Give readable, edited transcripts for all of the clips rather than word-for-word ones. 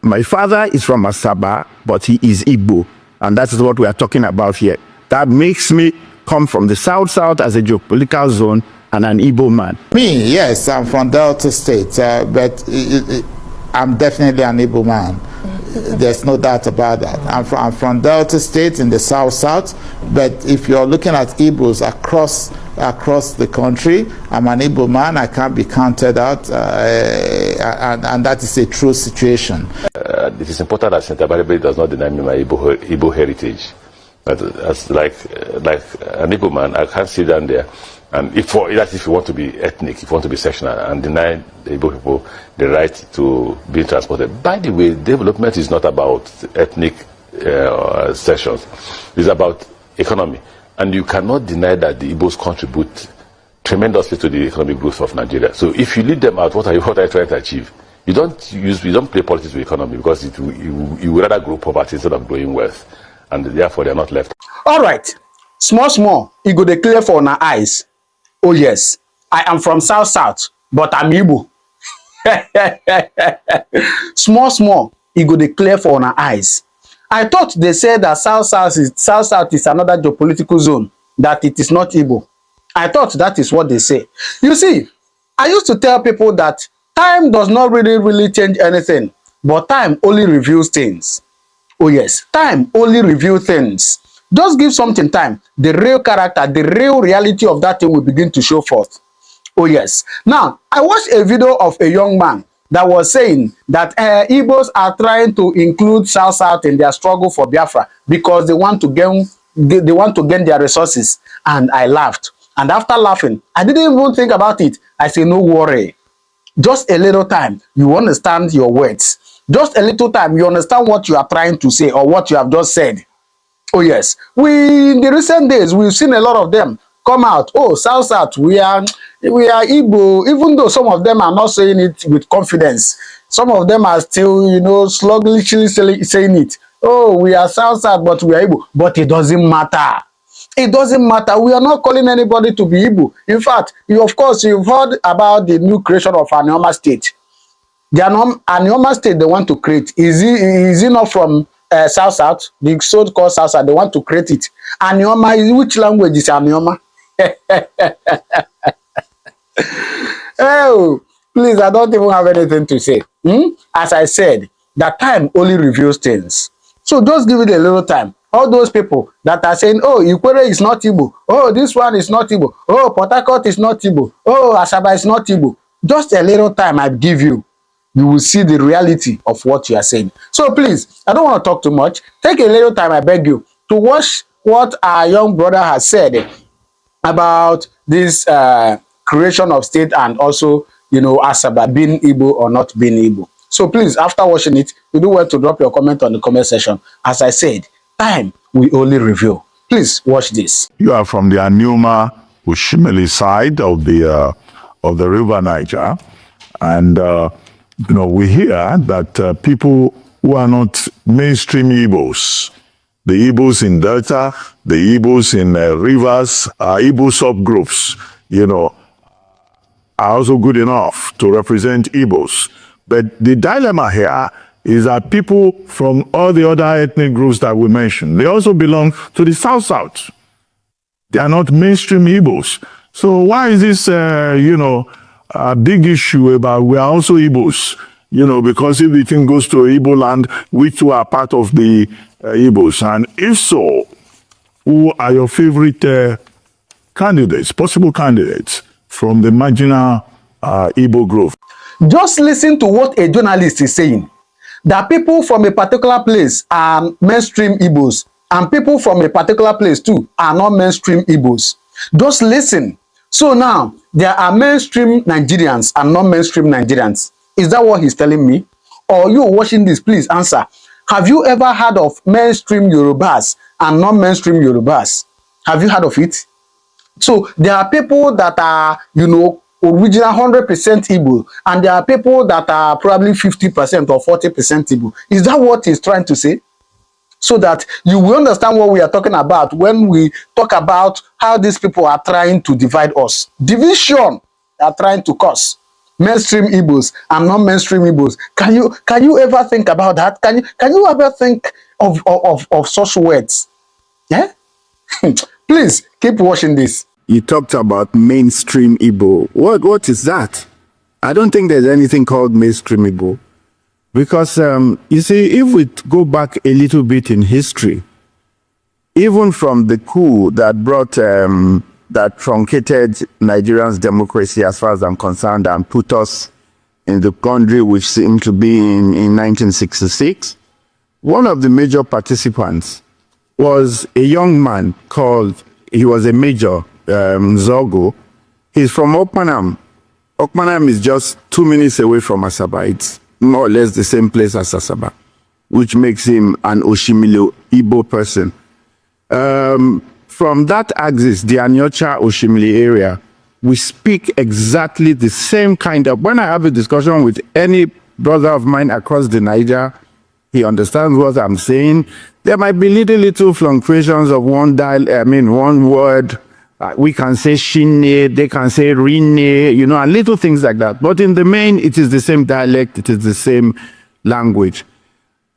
My father is from Asaba, but he is Igbo. And that is what we are talking about here. That makes me come from the South as a geopolitical zone and an Igbo man. Me, yes, I'm from Delta State, but I'm definitely an Igbo man. There's no doubt about that. I'm from Delta State in the South, but if you're looking at Igbos across the country, I'm an Igbo man. I can't be counted out, and that is a true situation. It is important that Senator Barebe does not deny me my Igbo heritage. As like an Igbo man, I can't sit down there. And if you want to be ethnic, if you want to be sectional, and deny the Igbo people the right to be transported. By the way, development is not about ethnic sections. It's about economy. And you cannot deny that the Igbos contribute tremendously to the economic growth of Nigeria. So if you leave them out, what are you trying to achieve? You don't play politics with economy, because you would rather grow poverty instead of growing wealth. And therefore, they are not left. All right. Small, it go clear for our eyes. Oh yes, I am from South, but I'm Igbo. Small, it go clear for our eyes. I thought they said that South is another geopolitical zone, that it is not Igbo. I thought that is what they say. You see, I used to tell people that time does not really change anything, but time only reveals things. Oh yes, time only reveals things. Just give something time, the real character, the real reality of that thing will begin to show forth. Oh yes. Now, I watched a video of a young man that was saying that Igbos are trying to include South in their struggle for Biafra because they want to gain their resources. And I laughed. And after laughing, I didn't even think about it. I said, no worry. Just a little time, you understand your words. Just a little time, you understand what you are trying to say or what you have just said. Oh yes, in the recent days, we've seen a lot of them come out. Oh, South, we are Igbo, even though some of them are not saying it with confidence. Some of them are still, sluggishly saying it. Oh, we are South, but we are Igbo. But it doesn't matter. It doesn't matter. We are not calling anybody to be Igbo. In fact, of course, you've heard about the new creation of Anioma State. The Anioma State they want to create, is it not from South, the so-called South, they want to create it. Anioma, which language is Anioma? Oh, please, I don't even have anything to say. As I said, that time only reveals things. So just give it a little time. All those people that are saying, oh, Ikwere is not Igbo. Oh, this one is not Igbo. Oh, Port Harcourt is not Igbo. Oh, Asaba is not Igbo. Just a little time I give you. You will see the reality of what you are saying. So please, I don't want to talk too much. Take a little time, I beg you, to watch what our young brother has said about this creation of state and also, Asaba being Igbo or not being Igbo. So please, after watching it, you do well to drop your comment on the comment section. As I said, time we only reveal. Please watch this. You are from the Anioma Ushimili side of the River Niger, and we hear that people who are not mainstream Igbos, the Igbos in Delta, the Igbos in rivers, Igbo subgroups, are also good enough to represent Igbos. But the dilemma here is that people from all the other ethnic groups that we mentioned, they also belong to the South. They are not mainstream Igbos. So why is this, a big issue about we are also Igbos? Because if the thing goes to Igbo land, we too are part of the Igbos. And if so, who are your favorite candidates, possible candidates from the marginal Igbo group? Just listen to what a journalist is saying. That people from a particular place are mainstream Igbos, and people from a particular place too are not mainstream Igbos. Just listen. So now, there are mainstream Nigerians and non-mainstream Nigerians. Is that what he's telling me? Or you watching this, please answer. Have you ever heard of mainstream Yorubas and non-mainstream Yorubas? Have you heard of it? So there are people that are, original 100% Igbo, and there are people that are probably 50% or 40% Igbo. Is that what he's trying to say? So that you will understand what we are talking about when we talk about how these people are trying to divide us. Division they are trying to cause. mainstream Igbos and non-mainstream Igbos. Can you ever think about that? Can you ever think of such words? Yeah? Please keep watching this. You talked about mainstream Igbo. What is that? I don't think there's anything called mainstream Igbo. Because, you see, if we go back a little bit in history, even from the coup that brought, that truncated Nigerians' democracy, as far as I'm concerned, and put us in the country which seemed to be in 1966, one of the major participants was a young man called, he was a major, Zogo. He's from Okpanam. Okpanam is just 2 minutes away from Asaba. It's more or less the same place as Asaba, which makes him an Oshimili Igbo person. From that axis, the Anyocha Oshimili area, we speak exactly the same kind of, when I have a discussion with any brother of mine across the Niger, he understands what I'm saying. There might be little fluctuations of one word. We can say shine, they can say rine, and little things like that. But in the main, it is the same dialect, it is the same language.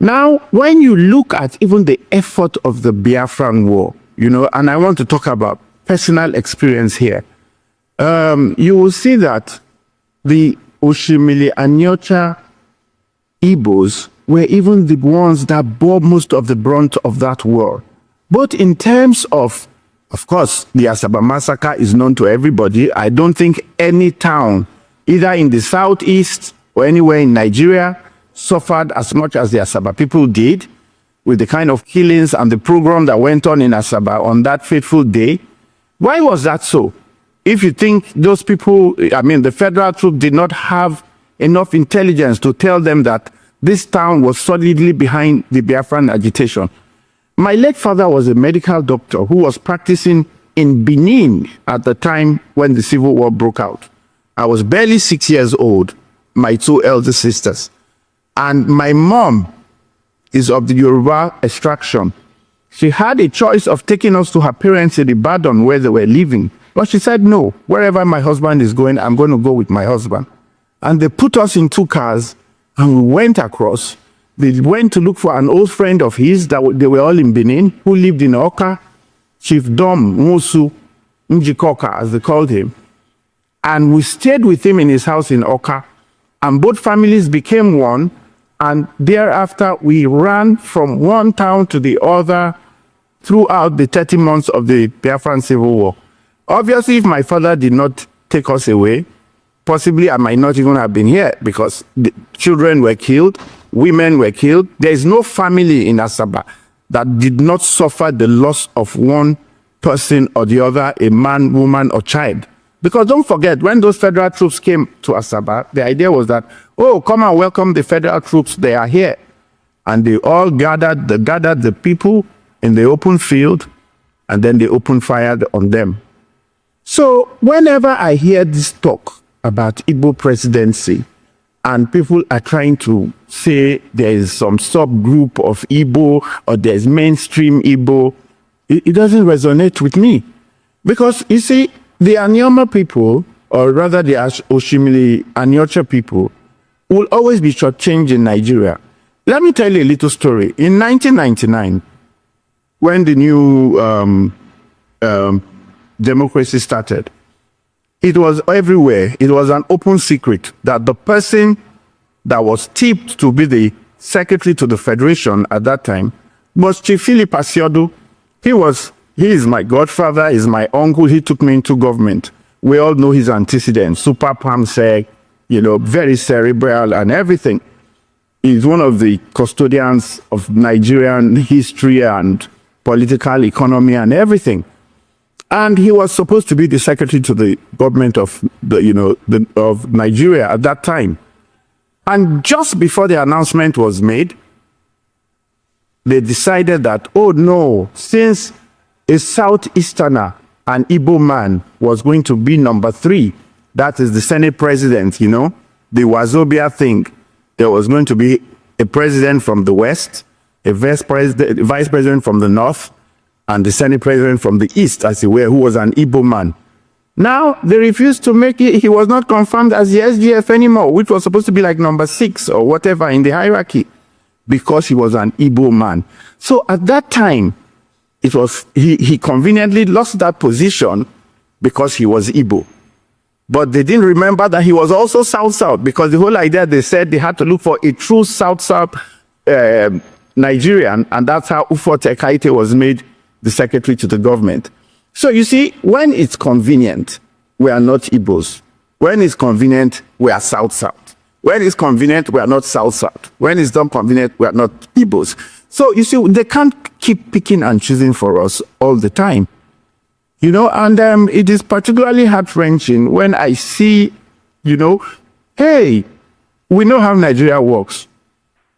Now, when you look at even the effort of the Biafran war, and I want to talk about personal experience here, you will see that the Oshimili Anyocha Igbos were even the ones that bore most of the brunt of that war. But in terms of course, the Asaba massacre is known to everybody. I don't think any town, either in the southeast or anywhere in Nigeria, suffered as much as the Asaba people did, with the kind of killings and the program that went on in Asaba on that fateful day. Why was that so? If you think those people, the federal troops did not have enough intelligence to tell them that this town was solidly behind the Biafran agitation. My late father was a medical doctor who was practicing in Benin at the time when the Civil War broke out. I was barely 6 years old, my two elder sisters. And my mom is of the Yoruba extraction. She had a choice of taking us to her parents in Ibadan where they were living. But she said, no, wherever my husband is going, I'm going to go with my husband. And they put us in 2 cars and we went across. They went to look for an old friend of his that they were all in Benin, who lived in Oka, Chief Dom Musu Njikoka, as they called him. And we stayed with him in his house in Oka, and both families became one. And thereafter, we ran from one town to the other throughout the 30 months of the Biafran Civil War. Obviously, if my father did not take us away, possibly I might not even have been here, because the children were killed, women were killed. There is no family in Asaba that did not suffer the loss of one person or the other, a man, woman, or child. Because don't forget, when those federal troops came to Asaba, the idea was that, oh, come and welcome the federal troops, they are here. And they all gathered the people in the open field, and then they opened fire on them. So whenever I hear this talk about Igbo presidency, and people are trying to say there is some subgroup of Igbo or there's mainstream Igbo, it doesn't resonate with me. Because you see, the Anyama people, or rather the Oshimili Anyocha people, will always be shortchanged in Nigeria. Let me tell you a little story. In 1999, when the new democracy started, it was everywhere. It was an open secret that the person that was tipped to be the secretary to the federation at that time was Chief Philip Asiodu. He is my godfather, he's my uncle, he took me into government. We all know his antecedents, super palmsec, very cerebral and everything. He's one of the custodians of Nigerian history and political economy and everything. And he was supposed to be the secretary to the government of of Nigeria at that time. And just before the announcement was made, they decided that, oh no, since a Southeasterner, an Igbo man, was going to be number 3, that is the Senate president, the Wazobia thing. There was going to be a president from the West, a vice president from the North, and the Senate president from the East, as it were, who was an Igbo man. Now, they refused to make it. He was not confirmed as the SGF anymore, which was supposed to be like number 6 or whatever in the hierarchy, because he was an Igbo man. So at that time, it was he conveniently lost that position because he was Igbo. But they didn't remember that he was also South-South, because the whole idea, they said they had to look for a true South-South Nigerian, and that's how Ufo Tekaite was made the secretary to the government. So you see, when it's convenient, we are not Igbos. When it's convenient, we are South-South. When it's convenient, we are not South-South. When it's not convenient, we are not Igbos. So you see, they can't keep picking and choosing for us all the time. You know, and it is particularly heart-wrenching when I see, you know, hey, we know how Nigeria works.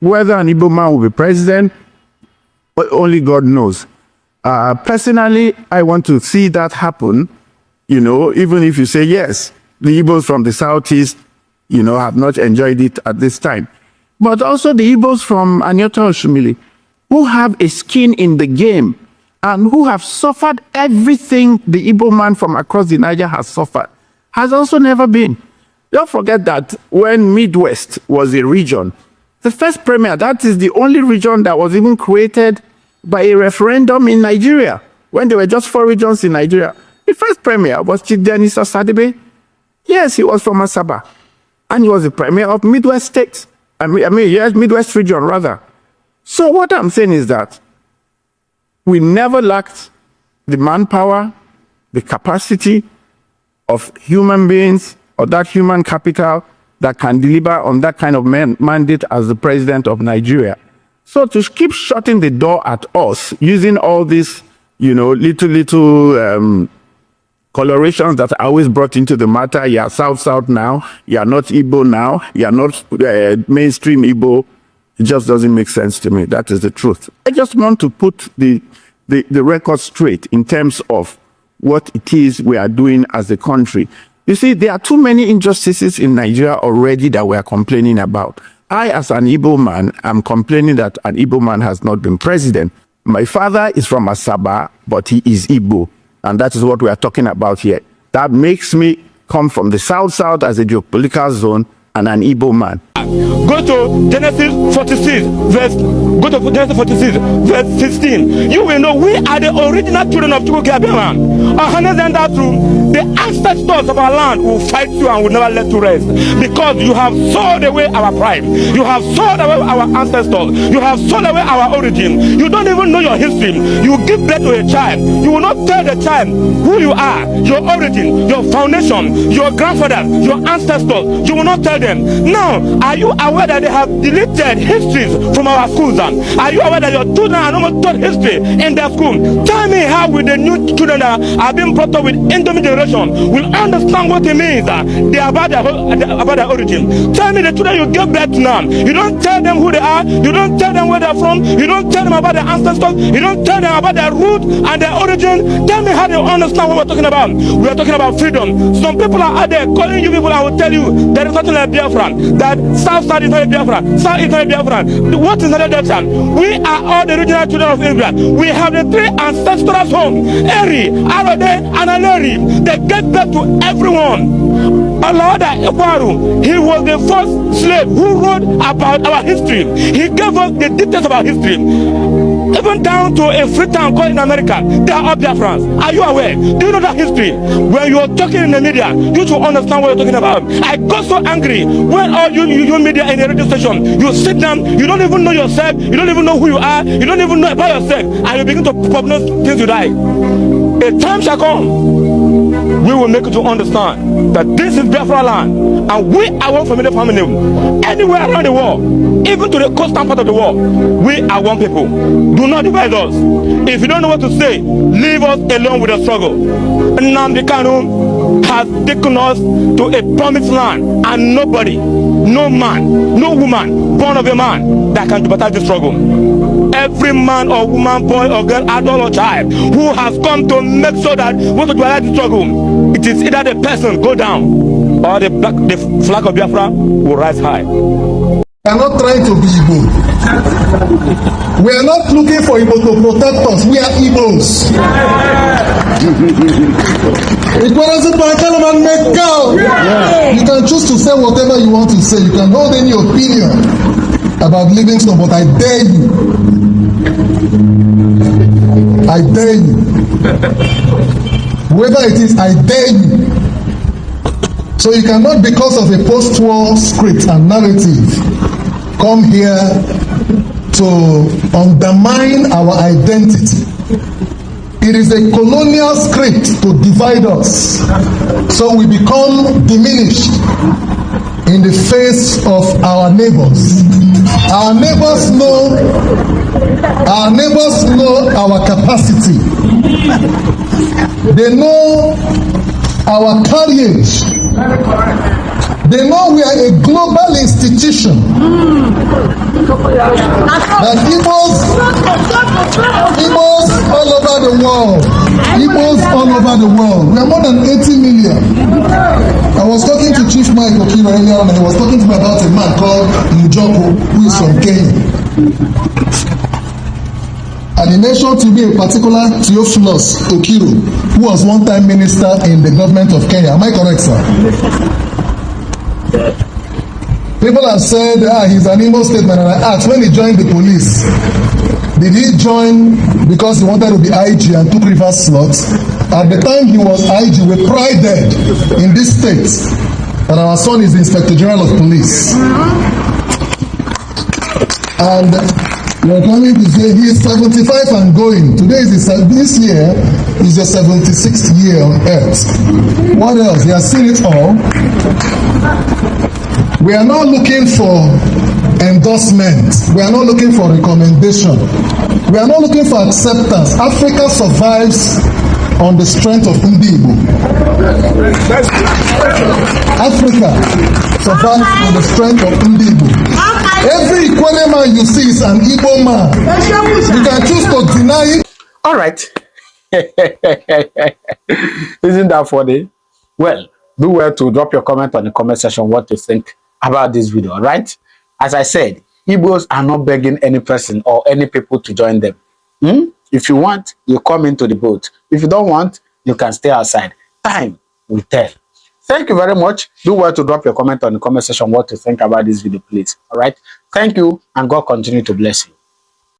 Whether an Igbo man will be president, but only God knows. Personally, I want to see that happen, you know, even if you say, yes, the Igbos from the Southeast, you know, have not enjoyed it at this time. But also the Igbos from Anyota Oshimili, who have a skin in the game and who have suffered everything the Igbo man from across the Niger has suffered, has also never been. Don't forget that when Midwest was a region, the first premier, that is the only region that was even created by a referendum in Nigeria, when there were just 4 regions in Nigeria. The first premier was Chief Dennis Osadebe. Yes, he was from Asaba. And he was the premier of Midwest states. Yes, Midwest region, rather. So what I'm saying is that we never lacked the manpower, the capacity of human beings, or that human capital that can deliver on that kind of mandate as the president of Nigeria. So to keep shutting the door at us, using all these, you know, little colorations that are always brought into the matter, you are South-South now, you are not Igbo now, you are not mainstream Igbo, it just doesn't make sense to me. That is the truth. I just want to put the record straight in terms of what it is we are doing as a country. You see, there are too many injustices in Nigeria already that we are complaining about. I, as an Igbo man, am complaining that an Igbo man has not been president. My father is from Asaba, but he is Igbo. And that is what we are talking about here. That makes me come from the South-South as a geopolitical zone and an Igbo man. Go to Genesis 46, verse 16. You will know we are the original children of Chukwukabiaman. The ancestors of our land will fight you and will never let you rest, because you have sold away our pride. You have sold away our ancestors. You have sold away our origin. You don't even know your history. You give birth to a child. You will not tell the child who you are, your origin, your foundation, your grandfathers, your ancestors. You will not tell them. Now, are you aware that they have deleted histories from our schools? Are you aware that your children are not taught history in their school? Tell me how will the new children that are being brought up with Indomie generation will understand what it means they are about their origin. Tell me the children you give birth to now. You don't tell them who they are. You don't tell them where they're from. You don't tell them about their ancestors. You don't tell them about their root and their origin. Tell me how they understand what we're talking about. We are talking about freedom. Some people are out there calling you people. I will tell you there is nothing like Biafra. That South is not Biafra. South is not Biafra. What is another Delta? We are all the original children of Israel. We have the 3 ancestral homes: Eri, Arode, and Aleri. They get back to everyone. Alada Ekwaru, he was the first slave who wrote about our history. He gave us the details of our history. Even down to a free town called in America, they are all Biafrans. Are you aware? Do you know that history? When you are talking in the media, you should understand what you're talking about. I got so angry when all you media in the radio station, you sit down, you don't even know yourself, you don't even know who you are, you don't even know about yourself, and you begin to pronounce things you die. A time shall come, we will make you to understand that this is Biafra land, and we are one family. Anywhere around the world, even to the coastal part of the world, we are one people. Do not divide us. If you don't know what to say, leave us alone with the struggle. Nnamdi Kanu has taken us to a promised land, and nobody, no man, no woman born of a man that can jeopardize the struggle. Every man or woman, boy or girl, adult or child who has come to make sure that we want to jeopardize the struggle, it is either the person go down or the flag of Biafra will rise high. We are not trying to be Igbo. We are not looking for Igbo to protect us. We are Igbos. You can choose to say whatever you want to say. You can hold any opinion about Livingstone, but I dare you. I dare you. Whoever it is, I dare you. So you cannot, because of a post-war script and narrative, come here to undermine our identity. It is a colonial script to divide us, so we become diminished in the face of our neighbors. Our neighbors know our capacity. They know our carriage. They know we are a global institution. That Igbos all over the world. Igbos all over the world. We are more than 80 million. I was talking to Chief Mike Okiro earlier on, and he was talking to me about a man called Njoko, who is from Kenya. And he mentioned to me a particular Theophilus Okiro, who was one time minister in the government of Kenya. Am I correct, sir? People have said, he's an Imo statement, and I asked, when he joined the police, did he join because he wanted to be IG and took reverse slots? At the time he was IG, we prided in this state that our son is the Inspector General of Police. And we're coming to say he is 75 and going. Today is this year is the 76th year on earth. What else? He has seen it all. We are not looking for endorsement. We are not looking for recommendation. We are not looking for acceptance. Africa survives on the strength of Igbo. Africa survives on the strength of Igbo. Every Ikwele man you see is an Igbo man. You can choose to deny it. All right. Isn't that funny? Well, do well to drop your comment on the comment section what you think about this video, all right? As I said, Igbos are not begging any person or any people to join them. If you want, you come into the boat. If you don't want, you can stay outside. Time will tell. Thank you very much. Do well to drop your comment on the comment section what you think about this video, please. All right? Thank you, and God continue to bless you.